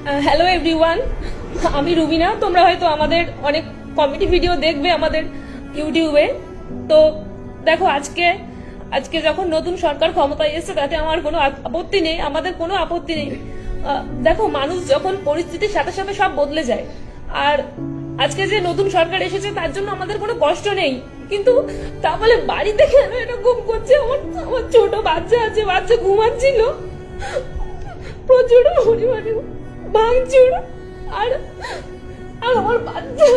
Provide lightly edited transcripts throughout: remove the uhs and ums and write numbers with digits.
Hello everyone, আমি রুবিনা। তোমরা হয়তো আমাদের অনেক কমেডি ভিডিও দেখবে আমাদের ইউটিউবে। তো দেখো, আজকে যখন নতুন সরকার ক্ষমতায় এসেছে তাতে আমার কোনো আপত্তি নেই, আমাদের কোনো আপত্তি নেই। দেখো, মানুষ যখন পরিস্থিতির সাথে সাথে সব বদলে যায়, আর আজকে যে নতুন সরকার এসেছে তার জন্য আমাদের কোনো কষ্ট নেই, কিন্তু তা বলে বাড়িতে কেন এরকম করছে? আমার ছোট বাচ্চা আছে, বাচ্চা ঘুমাচ্ছিল, প্রচুর পরিমাণে ভাঙচুর, আর আমার বাচ্চা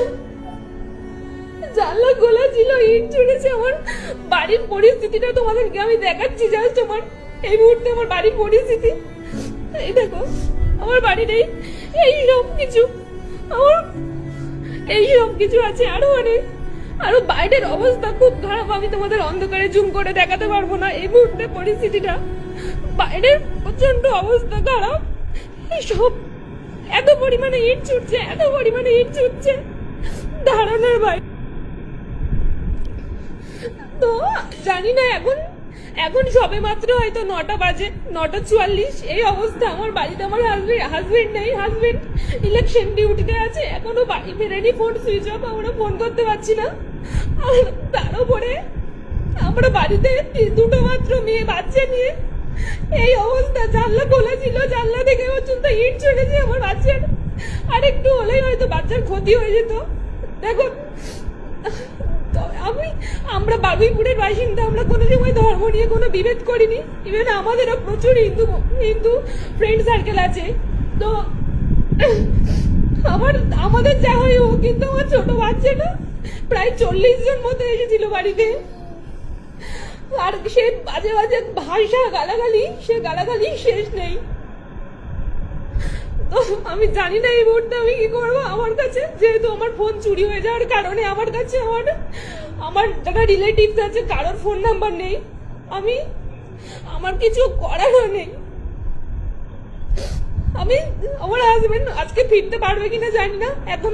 জানলা খোলা ছিল, ইট ছুড়েছে। আমার বাড়ির পরিস্থিতিটা তোমাদেরকে আমি দেখাচ্ছি জাস্ট। আমার এই মুহূর্তে আমার বাড়ির পরিস্থিতি এই দেখো, আমার বাড়ির এই সব কিছু, আমার এই সব কিছু আছে, আরো বাইরের অবস্থা খুব খারাপ। আমি তোমাদের অন্ধকারে জুম করে দেখাতে পারবো না এই মুহূর্তে পরিস্থিতিটা। বাইরের প্রচন্ড অবস্থা খারাপ। এইসব এত পরিমাণে ইট ছুটছে ধারণার বাইরে। তো জানি না, এখন সবে মাত্র হয়তো 9টা বাজে, 9:44 এই অবস্থা। আমার বাড়িতে আমার হাজবেন্ড নেই, হাজবেন্ড ইলেকশন ডিউটিতে আছে, এখনো বাড়ি ফেরেনি, ফোন সুইচ অফ, আমরা ফোন করতে পারছি না। আর তার উপরে আমরা বাড়িতে দুটো মাত্র মেয়ে বাচ্চা নিয়ে এই অবস্থা। জানলা খোলা ছিল, জানলা থেকে পর্যন্ত ইট ছুড়েছে আমার বাচ্চার। আর একটু হলেই হয়তো বাচ্চার ক্ষতি হয়ে যেত। দেখো, আমরা বারুইপুরের বাসিন্দা, আমরা কোনো সময় ধর্ম নিয়ে কোনো বিভেদ করিনি। ইভেন আমাদেরও প্রচুর হিন্দু ফ্রেন্ড সার্কেল আছে। তো আমাদের যা হয় হোক, কিন্তু আমার ছোট বাচ্চাটা প্রায় 40 জন মতো এসেছিল বাড়িতে, আর সে বাজে বাজে ভাষা গালাগালি শেষ নেই। তো আমি জানি না এই মুহূর্তে আমি কি করবো। আমার কাছে যেহেতু আমার ফোন চুরি হয়ে যাওয়ার কারণে আমার কাছে আমার যারা রিলেটিভস আছে কারোর ফোন নাম্বার নেই, আমার কিছু করারও নেই। আমার হাজবেন্ড আজকে ফিরতে পারবে কিনা জানি না। এখন